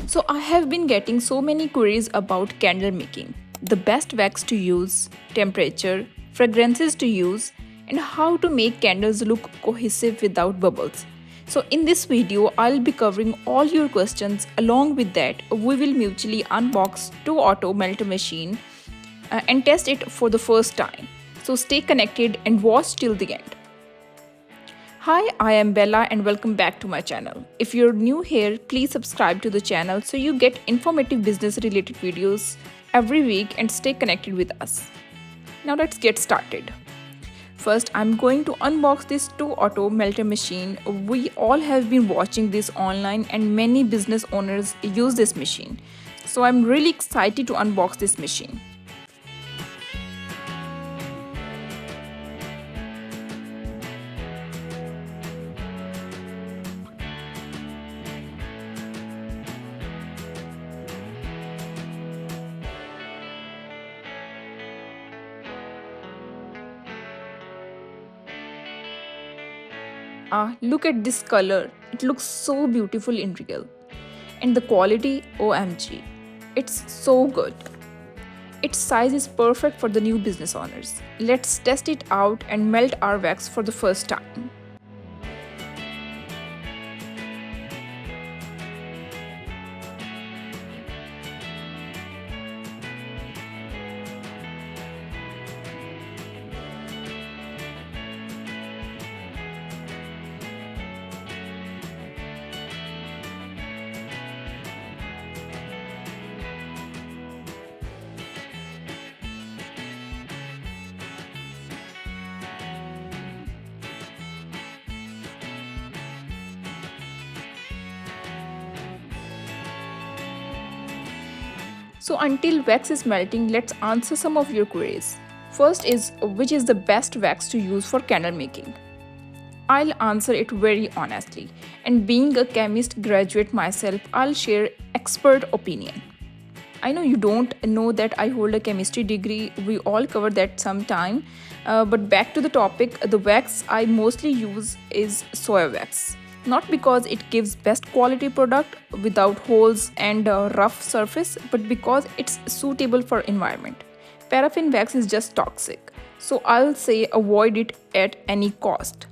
So I have been getting so many queries about candle making, the best wax to use, temperature, fragrances to use, and how to make candles look cohesive without bubbles. So in this video, I'll be covering all your questions. Along with that, we will mutually unbox TOAUTO Melter Machine and test it for the first time. So stay connected and watch till the end. Hi, I am Bella and welcome back to my channel. If you're new here, please subscribe to the channel so you get informative business related videos every week and stay connected with us. Now let's get started. First, I'm going to unbox this TOAUTO Melter Machine. We all have been watching this online and many business owners use this machine. So I'm really excited to unbox this machine. Look at this color. It looks so beautiful in real. And the quality, OMG. It's so good. Its size is perfect for the new business owners. Let's test it out and melt our wax for the first time. So until wax is melting, let's answer some of your queries. First is, which is the best wax to use for candle making? I'll answer it very honestly, and being a chemist graduate myself, I'll share expert opinion. I know you don't know that I hold a chemistry degree, we all covered that sometime. But back to the topic, the wax I mostly use is soy wax. Not because it gives best quality product without holes and rough surface, but because it's suitable for environment. Paraffin wax is just toxic, so I'll say avoid it at any cost.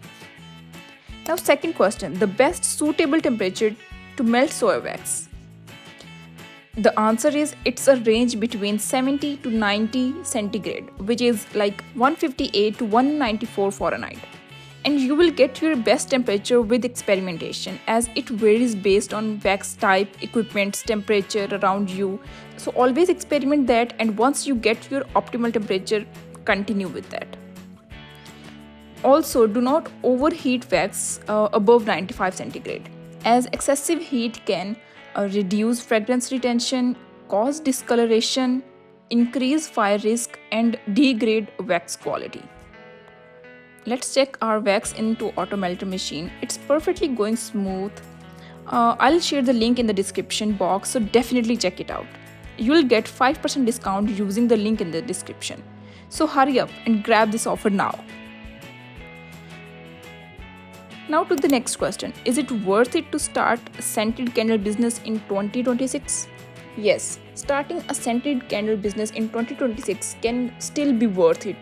Now second question, the best suitable temperature to melt soy wax. The answer is it's a range between 70 to 90 centigrade, which is like 158 to 194 Fahrenheit. And you will get your best temperature with experimentation as it varies based on wax type, equipment's temperature around you. So always experiment that, and once you get your optimal temperature, continue with that. Also, do not overheat wax above 95 centigrade as excessive heat can reduce fragrance retention, cause discoloration, increase fire risk, and degrade wax quality. Let's check our wax into TOAUTO Melter Machine. It's perfectly going smooth. I'll share the link in the description box, so definitely check it out. You'll get 5% discount using the link in the description. So hurry up and grab this offer now. Now to the next question. Is it worth it to start a scented candle business in 2026? Yes, starting a scented candle business in 2026 can still be worth it.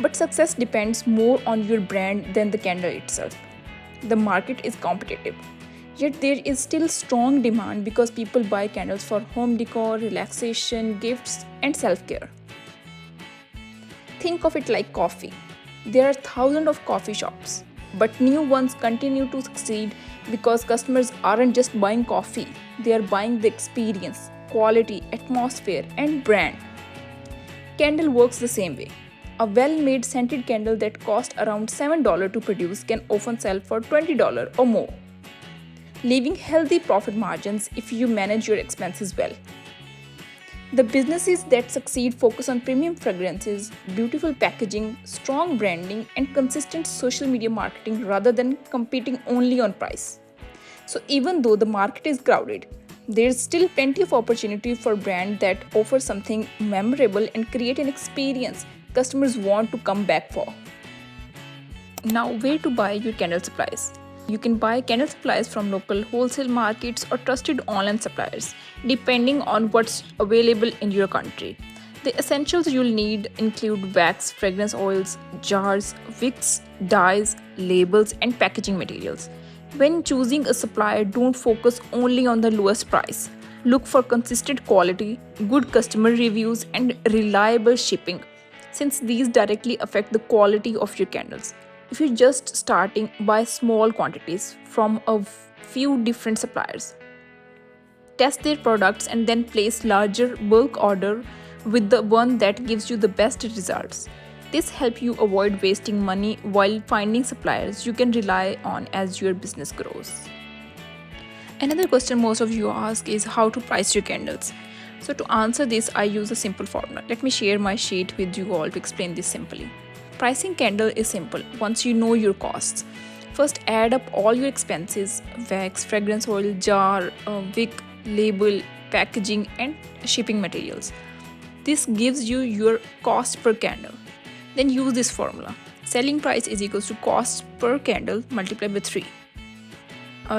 But success depends more on your brand than the candle itself. The market is competitive. Yet there is still strong demand because people buy candles for home decor, relaxation, gifts, and self-care. Think of it like coffee. There are thousands of coffee shops, but new ones continue to succeed because customers aren't just buying coffee, they are buying the experience, quality, atmosphere, and brand. Candle works the same way. A well-made scented candle that costs around $7 to produce can often sell for $20 or more, leaving healthy profit margins if you manage your expenses well. The businesses that succeed focus on premium fragrances, beautiful packaging, strong branding, and consistent social media marketing rather than competing only on price. So even though the market is crowded, there is still plenty of opportunity for brands that offer something memorable and create an experience customers want to come back for. Now, where to buy your candle supplies? You can buy candle supplies from local wholesale markets or trusted online suppliers, depending on what's available in your country. The essentials you'll need include wax, fragrance oils, jars, wicks, dyes, labels, and packaging materials. When choosing a supplier, don't focus only on the lowest price. Look for consistent quality, good customer reviews, and reliable shipping, since these directly affect the quality of your candles. If you're just starting, buy small quantities from a few different suppliers. Test their products and then place larger bulk order with the one that gives you the best results. This helps you avoid wasting money while finding suppliers you can rely on as your business grows. Another question most of you ask is how to price your candles. So to answer this, I use a simple formula. Let me share my sheet with you all to explain this simply. Pricing candle is simple once you know your costs. First, add up all your expenses: wax, fragrance oil, jar, wick, label, packaging, and shipping materials. This gives you your cost per candle. Then use this formula. Selling price is equals to cost per candle multiplied by 3.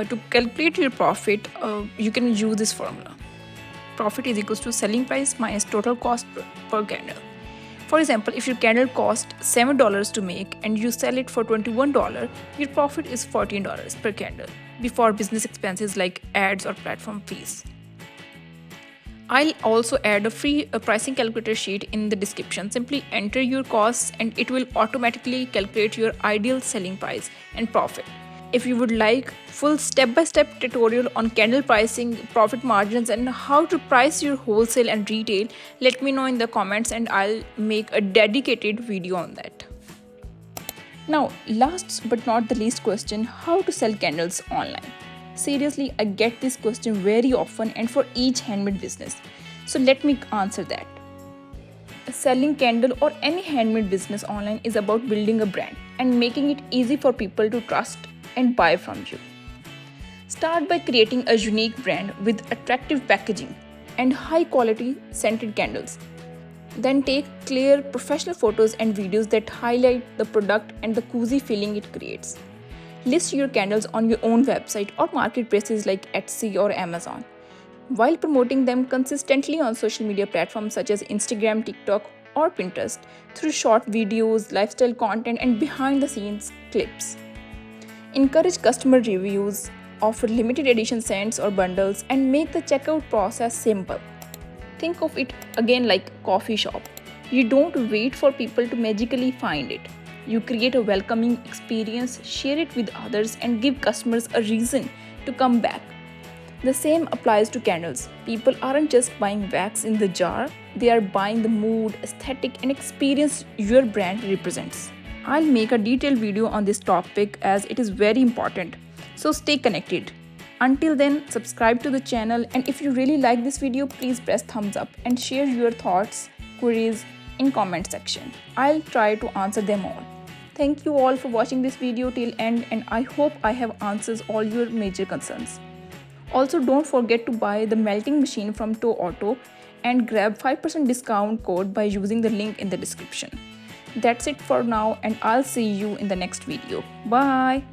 To calculate your profit, you can use this formula. Profit is equals to selling price minus total cost per candle. For example, if your candle cost $7 to make and you sell it for $21, your profit is $14 per candle before business expenses like ads or platform fees. I'll also add a free pricing calculator sheet in the description. Simply enter your costs and it will automatically calculate your ideal selling price and profit. If you would like full step-by-step tutorial on candle pricing, profit margins, and how to price your wholesale and retail, let me know in the comments and I'll make a dedicated video on that. Now, last but not the least question, how to sell candles online. Seriously, I get this question very often and for each handmade business. So let me answer that. Selling candle or any handmade business online is about building a brand and making it easy for people to trust and buy from you. Start by creating a unique brand with attractive packaging and high quality scented candles. Then take clear professional photos and videos that highlight the product and the cozy feeling it creates. List your candles on your own website or marketplaces like Etsy or Amazon, while promoting them consistently on social media platforms such as Instagram, TikTok, or Pinterest through short videos, lifestyle content, and behind the scenes clips. Encourage customer reviews, offer limited edition scents or bundles, and make the checkout process simple. Think of it again like a coffee shop. You don't wait for people to magically find it. You create a welcoming experience, share it with others, and give customers a reason to come back. The same applies to candles. People aren't just buying wax in the jar, they are buying the mood, aesthetic, and experience your brand represents. I'll make a detailed video on this topic as it is very important. So stay connected. Until then, subscribe to the channel, and if you really like this video, please press thumbs up and share your thoughts, queries in comment section. I'll try to answer them all. Thank you all for watching this video till end, and I hope I have answers all your major concerns. Also, don't forget to buy the melting machine from TOAUTO and grab 5% discount code by using the link in the description. That's it for now, and I'll see you in the next video. Bye!